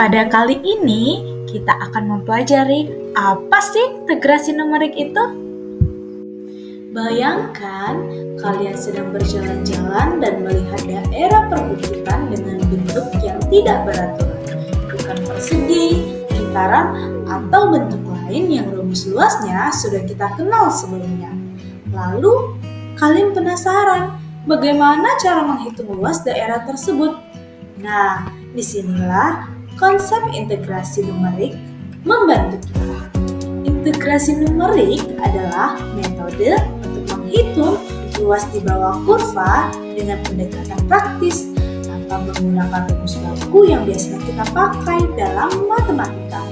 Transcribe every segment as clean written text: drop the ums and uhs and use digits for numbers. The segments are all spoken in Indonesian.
Pada kali ini, kita akan mempelajari apa sih integrasi numerik itu? Bayangkan kalian sedang berjalan-jalan dan melihat daerah perbukitan dengan bentuk yang tidak beraturan, bukan persegi, lingkaran, atau bentuk lain yang rumus luasnya sudah kita kenal sebelumnya. Lalu, kalian penasaran bagaimana cara menghitung luas daerah tersebut? Nah, disinilah konsep integrasi numerik membantu kita. Integrasi numerik adalah metode untuk menghitung luas di bawah kurva dengan pendekatan praktis tanpa menggunakan rumus baku yang biasanya kita pakai dalam matematika.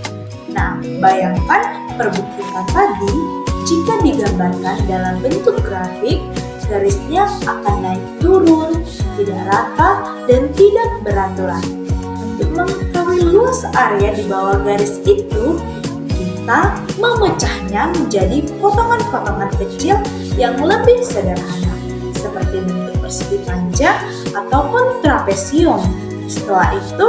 Nah, bayangkan perbukitan tadi jika digambarkan dalam bentuk grafik, garisnya akan naik turun, tidak rata, dan tidak beraturan. Untuk mengetahui luas area di bawah garis itu, kita memecahnya menjadi potongan-potongan kecil yang lebih sederhana, seperti bentuk persegi panjang ataupun trapesium. Setelah itu,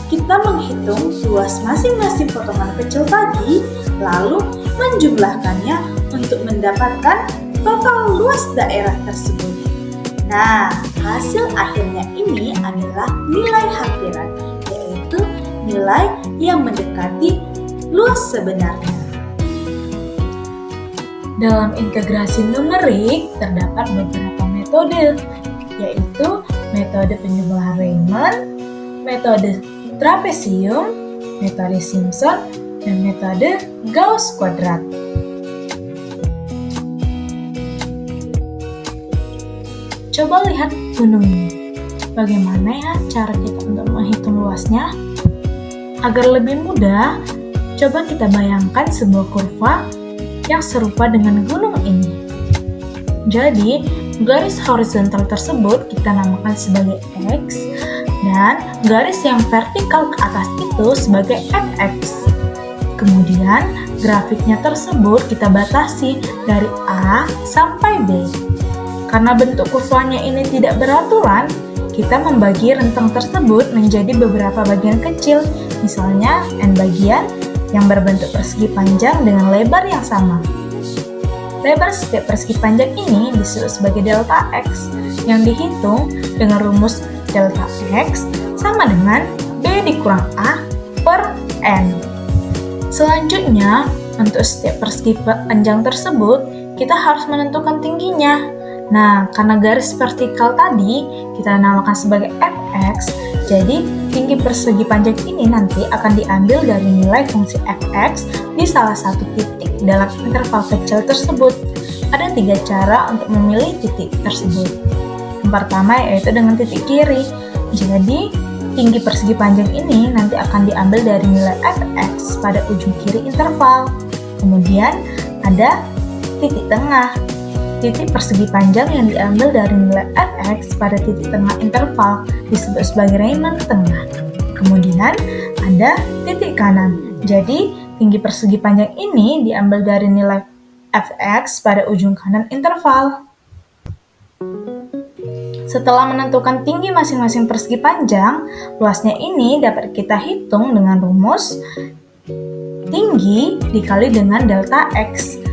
kita menghitung luas masing-masing potongan kecil tadi, lalu menjumlahkannya untuk mendapatkan total luas daerah tersebut. Nah, hasil akhirnya ini adalah nilai hampiran, yaitu nilai yang mendekati luas sebenarnya. Dalam integrasi numerik terdapat beberapa metode, yaitu metode penjumlahan Riemann, metode trapesium, metode Simpson, dan metode Gauss kuadrat. Coba lihat gunung ini. Bagaimana ya cara kita untuk menghitung luasnya? Agar lebih mudah, coba kita bayangkan sebuah kurva yang serupa dengan gunung ini. Jadi, garis horizontal tersebut kita namakan sebagai X, dan garis yang vertikal ke atas itu sebagai fx. Kemudian, grafiknya tersebut kita batasi dari A sampai B. Karena bentuk kurvanya ini tidak beraturan, kita membagi rentang tersebut menjadi beberapa bagian kecil, misalnya n bagian yang berbentuk persegi panjang dengan lebar yang sama. Lebar setiap persegi panjang ini disebut sebagai delta x, yang dihitung dengan rumus delta x sama dengan B dikurang A per N. Selanjutnya, untuk setiap persegi panjang tersebut, kita harus menentukan tingginya. Nah, karena garis vertikal tadi kita namakan sebagai fx, jadi tinggi persegi panjang ini nanti akan diambil dari nilai fungsi fx di salah satu titik dalam interval kecil tersebut. Ada 3 cara untuk memilih titik tersebut. Yang pertama yaitu dengan titik kiri. Jadi, tinggi persegi panjang ini nanti akan diambil dari nilai fx pada ujung kiri interval. Kemudian ada titik tengah. Titik persegi panjang yang diambil dari nilai fx pada titik tengah interval disebut sebagai Riemann tengah. Kemudian ada titik kanan. Jadi, tinggi persegi panjang ini diambil dari nilai fx pada ujung kanan interval. Setelah menentukan tinggi masing-masing persegi panjang, luasnya ini dapat kita hitung dengan rumus tinggi dikali dengan delta x.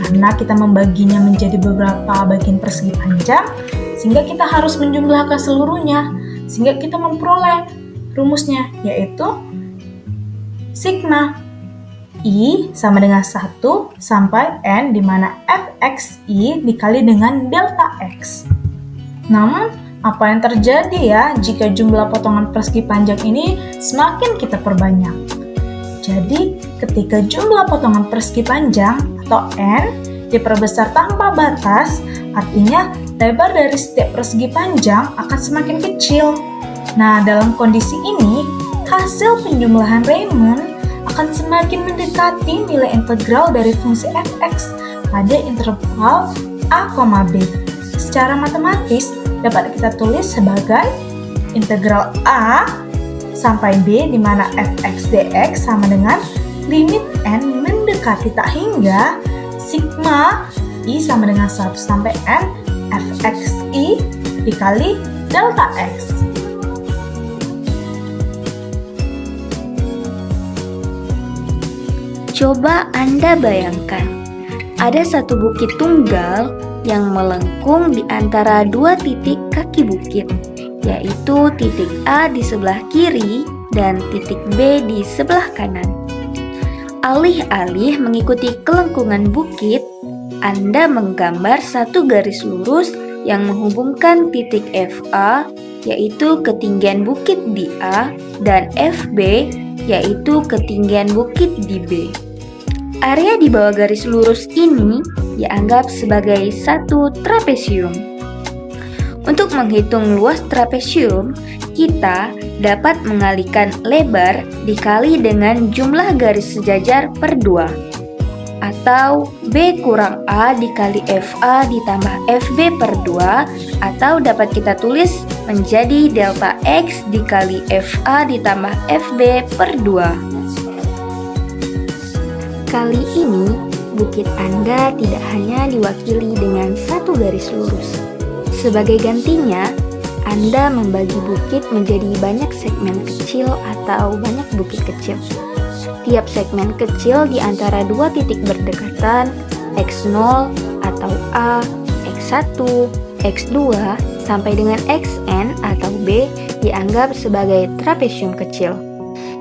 Karena kita membaginya menjadi beberapa bagian persegi panjang, sehingga kita harus menjumlahkan seluruhnya, sehingga kita memperoleh rumusnya, yaitu sigma I sama dengan 1 sampai N, di mana fxi dikali dengan delta x. Namun, apa yang terjadi ya jika jumlah potongan persegi panjang ini semakin kita perbanyak? Jadi, ketika jumlah potongan persegi panjang atau N diperbesar tanpa batas, artinya lebar dari setiap persegi panjang akan semakin kecil. Nah, dalam kondisi ini, hasil penjumlahan Riemann akan semakin mendekati nilai integral dari fungsi fx pada interval a, b. Secara matematis, dapat kita tulis sebagai integral a sampai b, di mana fx dx sama dengan limit n mendekati tak hingga sigma i sama dengan 1 sampai n fxi dikali delta x. Coba Anda bayangkan, ada satu bukit tunggal yang melengkung di antara dua titik kaki bukit, yaitu titik A di sebelah kiri dan titik B di sebelah kanan. Alih-alih mengikuti kelengkungan bukit, Anda menggambar satu garis lurus yang menghubungkan titik FA, yaitu ketinggian bukit di A, dan FB, yaitu ketinggian bukit di B. Area di bawah garis lurus ini dianggap sebagai satu trapesium. Untuk menghitung luas trapesium, kita dapat mengalihkan lebar dikali dengan jumlah garis sejajar per 2, atau B kurang A dikali FA ditambah FB per 2, atau dapat kita tulis menjadi delta X dikali FA ditambah FB per 2. Kali ini, bukit Anda tidak hanya diwakili dengan satu garis lurus. Sebagai gantinya, Anda membagi bukit menjadi banyak segmen kecil atau banyak bukit kecil. Tiap segmen kecil di antara dua titik berdekatan, X0 atau A, X1, X2, sampai dengan Xn atau B dianggap sebagai trapesium kecil.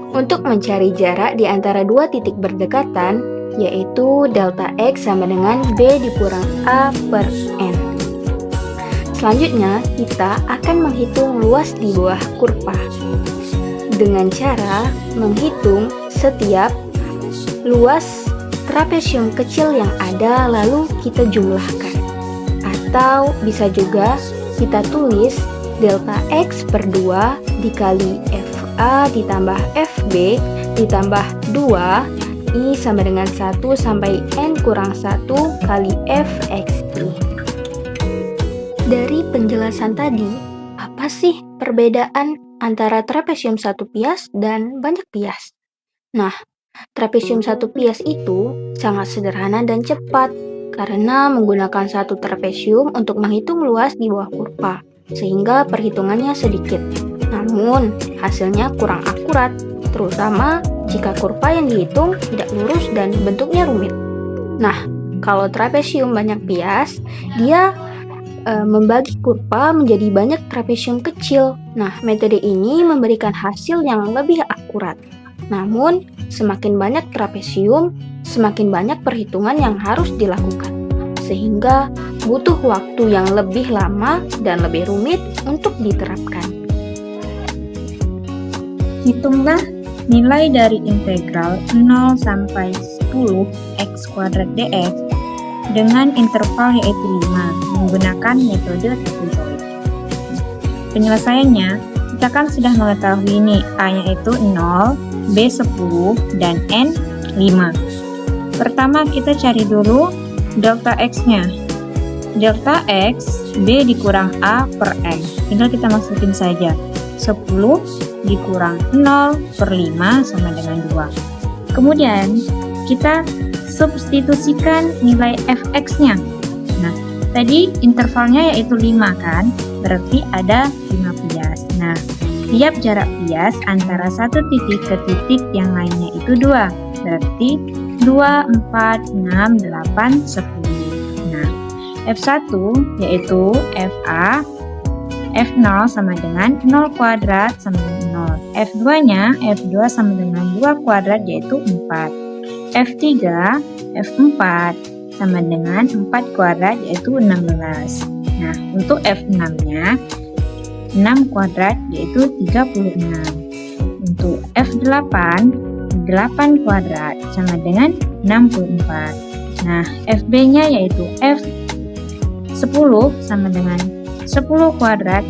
Untuk mencari jarak di antara dua titik berdekatan, yaitu delta X sama dengan B dikurang A per N. Selanjutnya, kita akan menghitung luas di bawah kurva dengan cara menghitung setiap luas trapesium kecil yang ada lalu kita jumlahkan. Atau bisa juga kita tulis delta X per 2 dikali FA ditambah FB ditambah 2 I sama dengan 1 sampai N kurang 1 kali FXI. Dari penjelasan tadi, apa sih perbedaan antara trapesium satu pias dan banyak pias? Nah, trapesium satu pias itu sangat sederhana dan cepat karena menggunakan satu trapesium untuk menghitung luas di bawah kurva, sehingga perhitungannya sedikit. Namun, hasilnya kurang akurat, terutama jika kurva yang dihitung tidak lurus dan bentuknya rumit. Nah, kalau trapesium banyak pias, dia membagi kurva menjadi banyak trapesium kecil. Nah, metode ini memberikan hasil yang lebih akurat. Namun, semakin banyak trapesium, semakin banyak perhitungan yang harus dilakukan, sehingga butuh waktu yang lebih lama dan lebih rumit untuk diterapkan. Hitunglah nilai dari integral 0 sampai 10 x kuadrat dx dengan interval yaitu 5 menggunakan metode trapezoid. Penyelesaiannya, kita kan sudah mengetahui nih A-nya itu 0, B 10, dan N 5. Pertama kita cari dulu delta X-nya. Delta X, B dikurang A per N. Tinggal kita masukin saja. 10 dikurang 0 per 5 sama dengan 2. Kemudian kita substitusikan nilai fx-nya. Nah, tadi intervalnya yaitu 5 kan? Berarti ada 5 pias. Nah, tiap jarak pias antara satu titik ke titik yang lainnya itu 2. Berarti 2, 4, 6, 8, 10. Nah, F1 yaitu FA, F0 sama dengan 0 kuadrat sama dengan 0. F2-nya, F2 sama dengan 2 kuadrat yaitu 4. F3, F4 sama dengan 4 kuadrat yaitu 16. Nah, untuk F6-nya 6 kuadrat yaitu 36. Untuk F8, 8 kuadrat sama dengan 64. Nah, FB-nya yaitu F10 sama dengan 10 kuadrat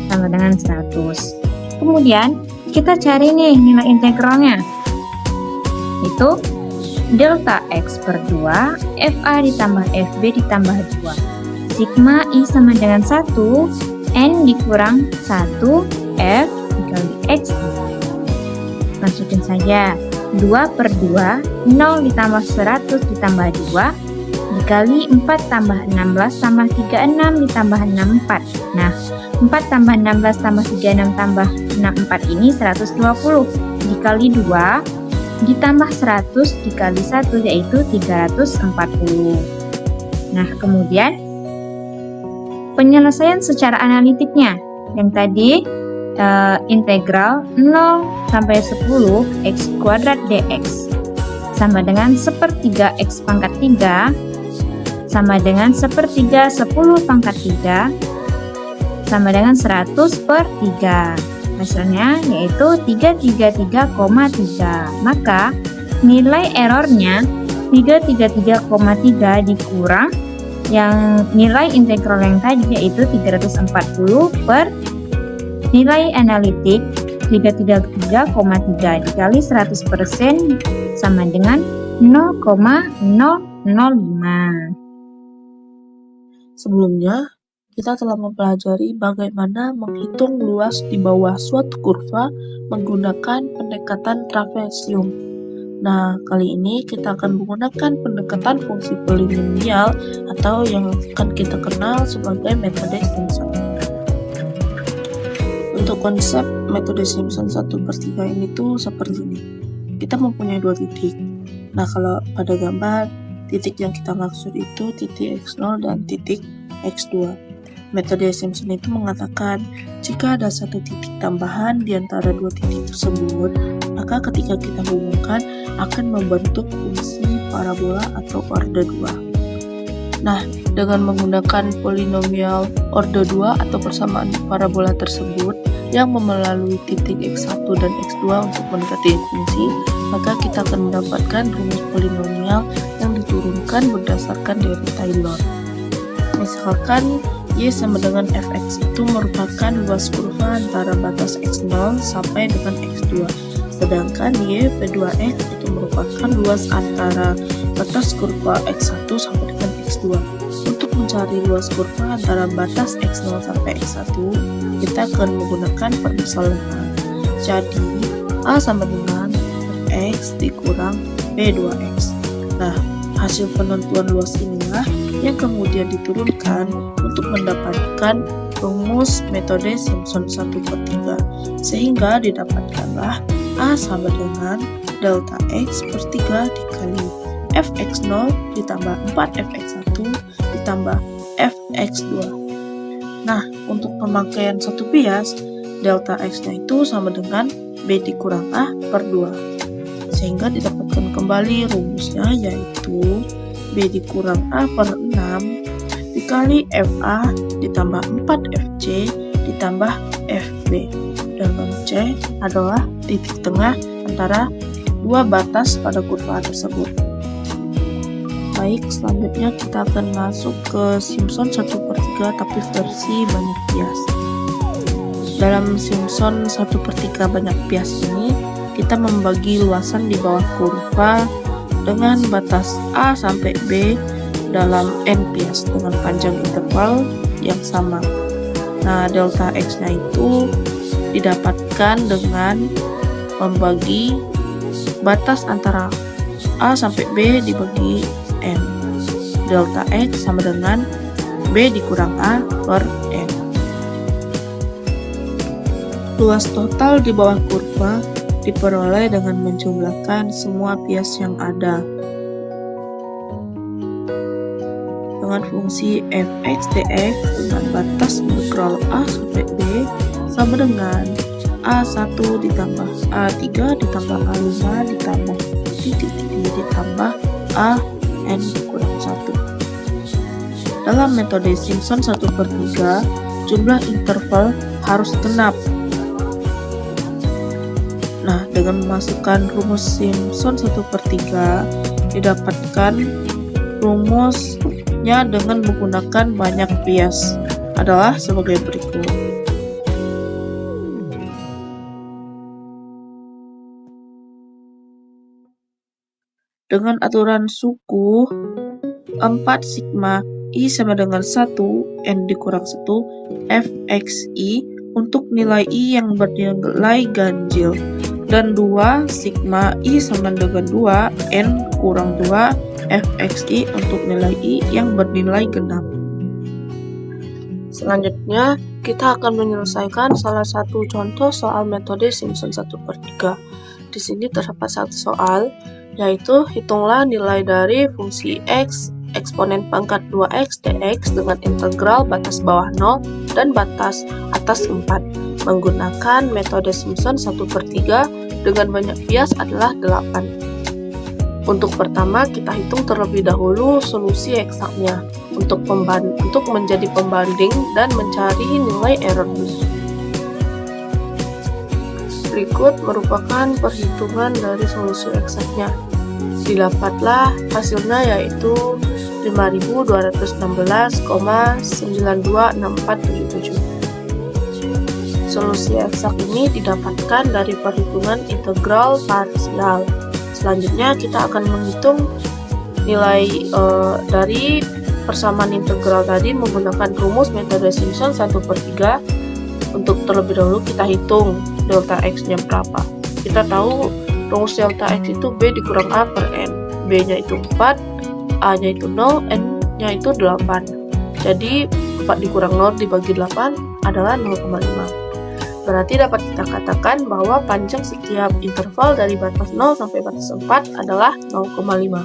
sama dengan 100. Kemudian kita cari nih nilai integralnya. Itu delta X per 2 FA ditambah FB ditambah 2. Sigma I sama dengan 1, N dikurang 1, F dikali X. Masukin saja 2 per 2, 0 ditambah 100 ditambah 2, dikali 4 tambah 16 tambah 36 ditambah 64. Nah, 4 tambah 16 tambah 36 tambah 64 ini 120. Dikali 2, ditambah 100 dikali 1 yaitu 340. Nah, kemudian penyelesaian secara analitiknya. Yang tadi integral 0 sampai 10 x kuadrat dx sama dengan 1/3 x pangkat 3 sama dengan 1/3 10 pangkat 3 sama dengan 100/3. Hasilnya yaitu 333,3. Maka nilai errornya 333,3 dikurang yang nilai integral yang tadi yaitu 340 per nilai analitik 333,3 dikali 100% sama dengan 0,005. Sebelumnya, kita telah mempelajari bagaimana menghitung luas di bawah suatu kurva menggunakan pendekatan trapesium. Nah, kali ini kita akan menggunakan pendekatan fungsi polinomial atau yang akan kita kenal sebagai metode Simpson. Untuk konsep metode Simpson 1/3 ini tuh seperti ini. Kita mempunyai dua titik. Nah, kalau pada gambar, titik yang kita maksud itu titik x0 dan titik x2. Metode Simpson itu mengatakan jika ada satu titik tambahan di antara dua titik tersebut, maka ketika kita hubungkan akan membentuk fungsi parabola atau orde 2. Nah, dengan menggunakan polinomial orde 2 atau persamaan parabola tersebut yang melalui titik x1 dan x2 untuk mendekati fungsi, maka kita akan mendapatkan rumus polinomial yang diturunkan berdasarkan teori Taylor. Misalkan y sama dengan fx itu merupakan luas kurva antara batas x0 sampai dengan x2, sedangkan y p2x itu merupakan luas antara batas kurva x1 sampai dengan x2. Untuk mencari luas kurva antara batas x0 sampai x1, kita akan menggunakan permisalian. Jadi, A sama dengan x dikurang p2x. Nah, hasil penentuan luas inilah yang kemudian diturunkan untuk mendapatkan rumus metode Simpson 1/3, sehingga didapatkanlah A sama dengan delta x per 3 dikali fx0 ditambah 4fx1 ditambah fx2. Nah, untuk pemakaian satu bias, delta x-nya itu sama dengan b dikurang a per 2. Sehingga didapatkan kembali rumusnya yaitu b dikurang a per 6 dikali fa ditambah 4fc ditambah fb, dan c adalah titik tengah antara dua batas pada kurva tersebut. Baik, selanjutnya kita akan masuk ke Simpson 1/3 tapi versi banyak bias. Dalam Simpson 1/3 banyak bias ini, kita membagi luasan di bawah kurva dengan batas A sampai B dalam n bias dengan panjang interval yang sama. Nah, delta x-nya itu didapatkan dengan membagi batas antara A sampai B dibagi n. Delta x sama dengan b dikurang a per n. Luas total di bawah kurva diperoleh dengan menjumlahkan semua bias yang ada dengan fungsi fx dx dengan batas integral a sampai b sama dengan a1 ditambah a3 ditambah a5 ditambah titik ditambah a n kurang 1. Dalam metode Simpson 1/3, jumlah interval harus genap. Nah, dengan memasukkan rumus Simpson 1/3, didapatkan rumusnya dengan menggunakan banyak bias adalah sebagai berikut. Dengan aturan suku 4 sigma I sama dengan 1 n dikurang 1 fxi untuk nilai I yang bernilai ganjil, dan 2 sigma I sama dengan 2 n kurang 2 fxi untuk nilai I yang bernilai genap. Selanjutnya, kita akan menyelesaikan salah satu contoh soal metode Simpson 1/3. di sini terdapat satu soal, yaitu hitunglah nilai dari fungsi x eksponen pangkat 2x dx dengan integral batas bawah 0 dan batas atas 4 menggunakan metode Simpson 1/3 dengan banyak bias adalah 8. Untuk pertama, kita hitung terlebih dahulu solusi eksaknya untuk menjadi pembanding dan mencari nilai errornya. Berikut merupakan perhitungan dari solusi eksaknya. Didapatlah hasilnya yaitu 5216,926477. Solusi eksak ini didapatkan dari perhitungan integral parsial. Selanjutnya kita akan menghitung nilai dari persamaan integral tadi menggunakan rumus metode Simpson 1/3. Untuk terlebih dahulu kita hitung delta x-nya berapa. Kita tahu rumus delta x itu b dikurang a per n. B-nya itu 4, a-nya itu 0, n-nya itu 8. Jadi 4 dikurang 0 dibagi 8 adalah 0,5. Berarti dapat kita katakan bahwa panjang setiap interval dari batas 0 sampai batas 4 adalah 0,5.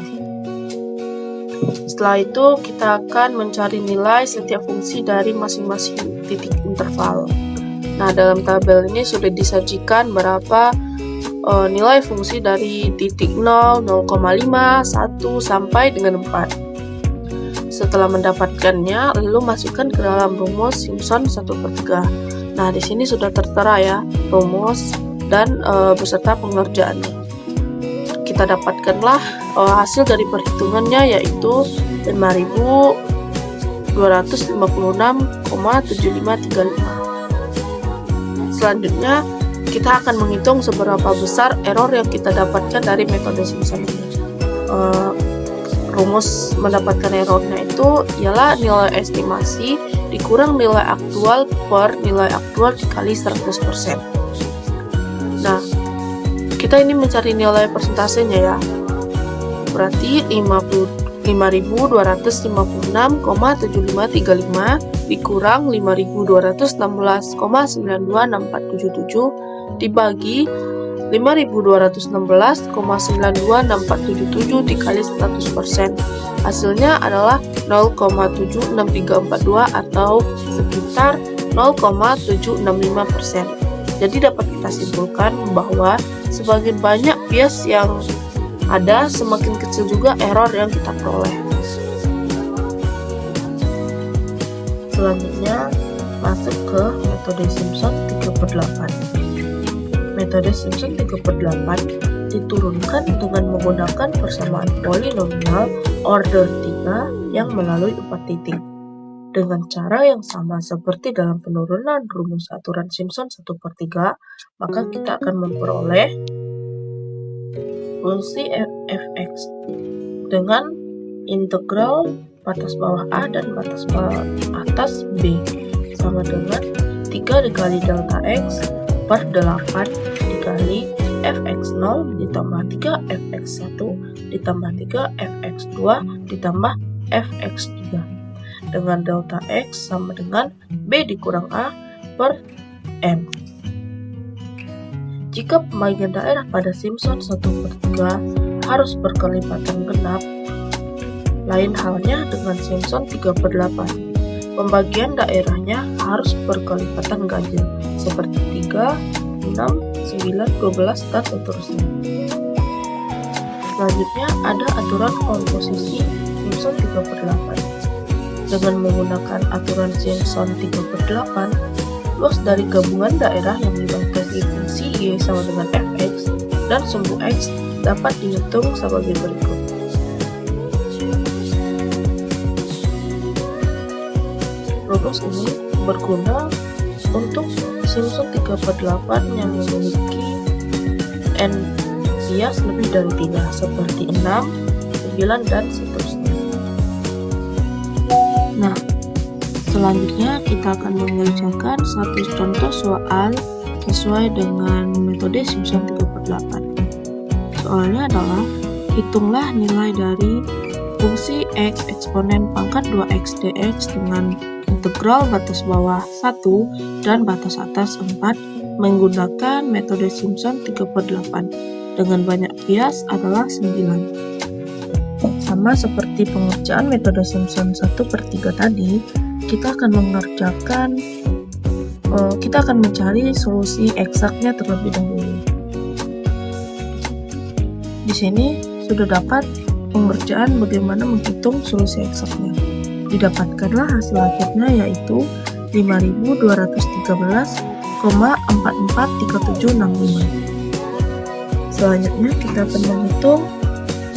Setelah itu kita akan mencari nilai setiap fungsi dari masing-masing titik interval. Nah, dalam tabel ini sudah disajikan berapa nilai fungsi dari titik 0, 0,5, 1, sampai dengan 4. Setelah mendapatkannya, lalu masukkan ke dalam rumus Simpson 1/3. Nah, di sini sudah tertera ya rumus dan beserta pengerjaannya. Kita dapatkanlah hasil dari perhitungannya yaitu 5256,7535. Selanjutnya, kita akan menghitung seberapa besar error yang kita dapatkan dari metode Simpson ini. Rumus mendapatkan errornya itu ialah nilai estimasi dikurang nilai aktual per nilai aktual dikali 100%. Nah, kita ini mencari nilai persentasenya ya. Berarti 5256,7535 dikurang 5216,926477 dibagi 5216,926477 dikali 100%. Hasilnya adalah 0,76342 atau sekitar 0,765%. Jadi dapat kita simpulkan bahwa semakin banyak bias yang ada, semakin kecil juga error yang kita peroleh. Selanjutnya masuk ke metode Simpson 3/8. Metode Simpson 3/8 diturunkan dengan menggunakan persamaan polinomial order 3 yang melalui 4 titik. Dengan cara yang sama seperti dalam penurunan rumus aturan Simpson 1/3, maka kita akan memperoleh fungsi fx dengan integral batas bawah a dan batas bawah atas b sama dengan 3 dikali delta x per 8 dikali fx0 ditambah 3 fx1 ditambah 3 fx2 ditambah fx3 dengan delta x sama dengan b dikurang a per n. Jika pembagian daerah pada Simpson 1/3 harus berkelipatan genap, lain halnya dengan Simpson 3/8. Pembagian daerahnya harus berkelipatan ganjil, seperti 3, 6, 9, 12, dan seterusnya. Selanjutnya ada aturan komposisi Simpson 3/8. Dengan menggunakan aturan Simpson 3/8, luas dari gabungan daerah yang dibatasi fungsi y sama dengan fx dan sumbu x dapat dihitung sebagai berikut. Rumus ini berguna untuk Simpson 3/8 yang memiliki n bias lebih dari 3 seperti 6, 9, dan seterusnya. Nah, selanjutnya kita akan mengerjakan satu contoh soal sesuai dengan metode Simpson 3/8. Soalnya adalah hitunglah nilai dari fungsi x eksponen pangkat 2x dx dengan integral batas bawah 1 dan batas atas 4 menggunakan metode Simpson 3/8. dengan banyak bias adalah 9. Sama seperti pengerjaan metode Simpson 1/3 tadi, kita akan mencari solusi eksaknya terlebih dahulu. Di sini sudah dapat pengerjaan bagaimana menghitung solusi eksaknya. Didapatkanlah hasil akhirnya yaitu 5213,443765. Selanjutnya kita akan menghitung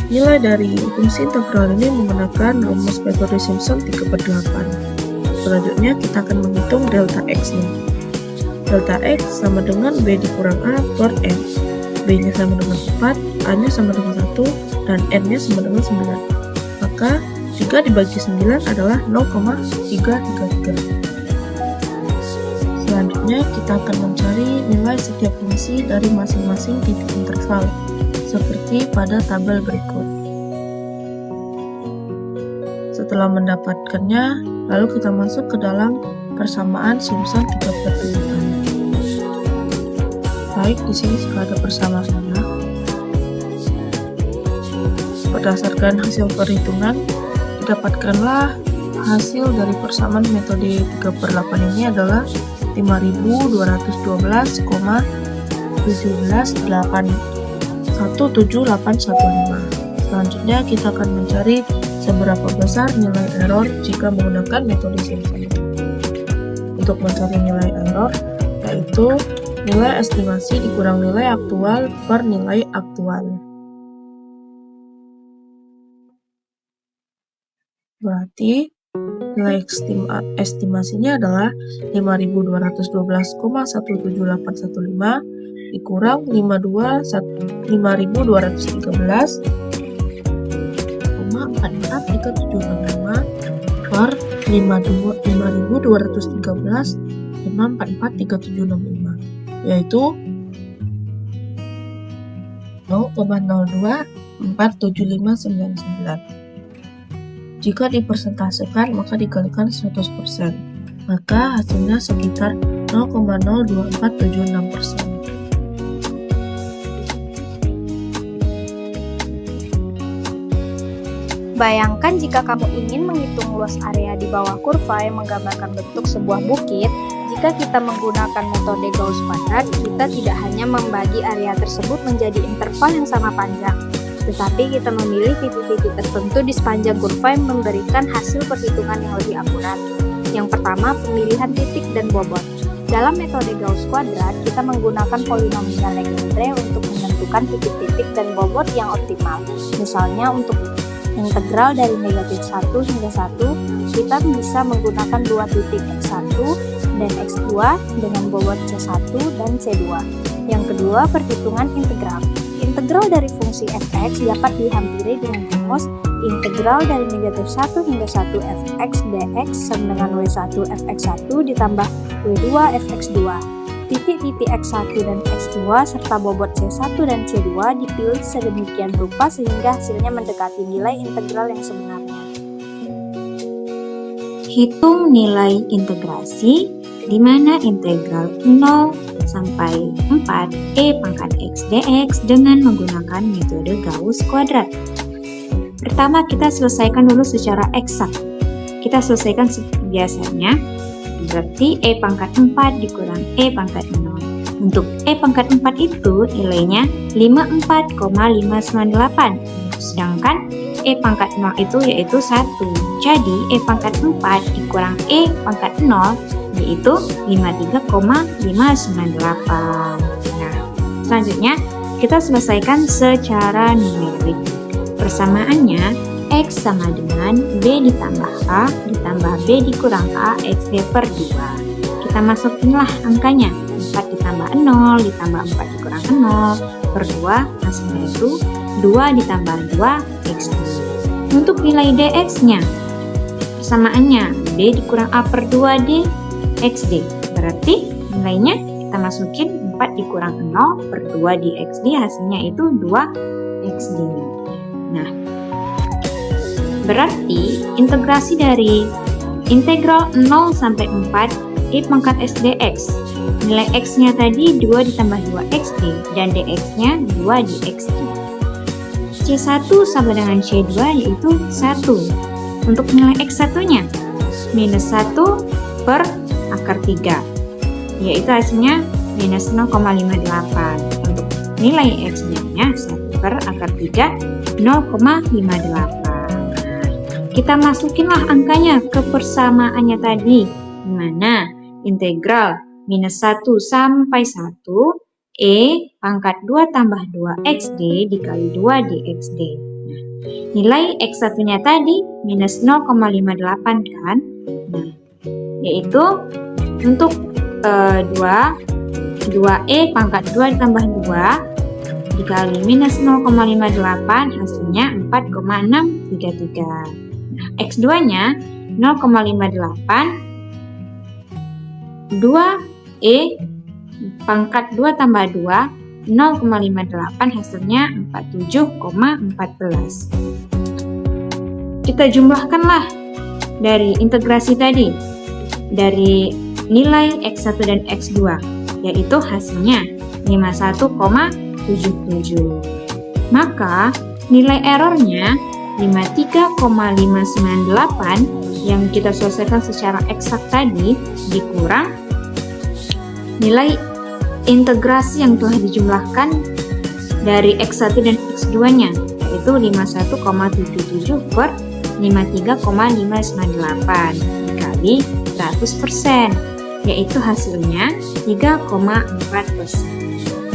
nilai dari fungsi integral ini menggunakan rumus metode Simpson 3/8. Selanjutnya kita akan menghitung delta x-nya. Delta x sama dengan b dikurang a per n. B-nya sama dengan 4, a-nya sama dengan 1, dan n-nya sama dengan 9. Maka 3 dibagi 9 adalah 0,333. Selanjutnya kita akan mencari nilai setiap fungsi dari masing-masing titik interval, seperti pada tabel berikut. Setelah mendapatkannya, lalu kita masuk ke dalam persamaan Simpson 3/8. Baik, di sini sudah ada persamaannya. Berdasarkan hasil perhitungan, didapatkanlah hasil dari persamaan metode 3/8 ini adalah 5212,17817815. Selanjutnya kita akan mencari seberapa besar nilai error jika menggunakan metode Simpson. Untuk mencari nilai error, yaitu nilai estimasi dikurang nilai aktual per nilai aktual. Berarti nilai estimasinya adalah 5212,17815 dikurang 5213,44375 per 5213,44375, yaitu 0,024759. Jika dipersentasekan maka dikalikan 100%, maka hasilnya sekitar 0,02476%. Bayangkan jika kamu ingin menghitung luas area di bawah kurva yang menggambarkan bentuk sebuah bukit. Jika kita menggunakan metode Gauss kuadrat, kita tidak hanya membagi area tersebut menjadi interval yang sama panjang, tetapi kita memilih titik-titik tertentu di sepanjang kurva yang memberikan hasil perhitungan yang lebih akurat. Yang pertama, pemilihan titik dan bobot. Dalam metode Gauss kuadrat, kita menggunakan polinomial Legendre untuk menentukan titik-titik dan bobot yang optimal. Misalnya untuk integral dari negatif 1 hingga 1, kita bisa menggunakan dua titik x1 dan x2 dengan bobot c1 dan c2. Yang kedua, perhitungan integral. Integral dari fungsi fx dapat dihampiri dengan rumus integral dari negatif 1 hingga 1 fx dx sama dengan w1 fx1 ditambah w2 fx2. Titik-titik x1 dan x2 serta bobot c1 dan c2 dipilih sedemikian rupa sehingga hasilnya mendekati nilai integral yang sebenarnya. Hitung nilai integrasi di mana integral 0 sampai 4 e pangkat x dx dengan menggunakan metode Gauss kuadrat. Pertama, kita selesaikan dulu secara eksak. Kita selesaikan seperti biasanya, berarti e pangkat 4 dikurang e pangkat 0. Untuk e pangkat 4 itu nilainya 54,598, sedangkan e pangkat 0 itu yaitu 1. Jadi e pangkat 4 dikurang e pangkat 0 yaitu 53,598. Nah, selanjutnya kita selesaikan secara numerik. Persamaannya x sama dengan b ditambah a ditambah b dikurang a xd per 2. Kita masukinlah angkanya. 4 ditambah 0 ditambah 4 dikurang 0 per 2 hasilnya itu 2 ditambah 2 xd. Untuk nilai dx-nya, persamaannya b dikurang a per 2d xd. Berarti nilainya kita masukin 4 dikurang 0 per 2 dxd, hasilnya itu 2 xd. Nah, berarti integrasi dari integral 0 sampai 4 e pangkat s dx Nilai X-nya tadi 2 ditambah 2XD dan DX-nya 2 dXD. C1 sama dengan C2 yaitu 1. Untuk nilai X1-nya, minus 1 per akar 3, yaitu hasilnya minus 0,58. Untuk nilai X-nya 1 per akar 3, 0,58. Kita masukinlah angkanya ke persamaannya tadi, di mana integral minus 1 sampai 1 E pangkat 2 tambah 2XD dikali 2 dXD. Nah, nilai X1-nya tadi minus 0,58 kan? Nah, yaitu untuk 2E pangkat 2 ditambah 2 dikali minus 0,58 hasilnya 4,633. Nah, X2-nya 0,58 2E pangkat 2 tambah 2 0,58 hasilnya 47,14. Kita jumlahkanlah dari integrasi tadi dari nilai X1 dan X2, yaitu hasilnya 51,77. Maka nilai errornya 53,598 yang kita selesaikan secara eksak tadi dikurang nilai integrasi yang telah dijumlahkan dari X1 dan X2-nya, yaitu 51,77 per 53,598 dikali 100%, yaitu hasilnya 3,4%.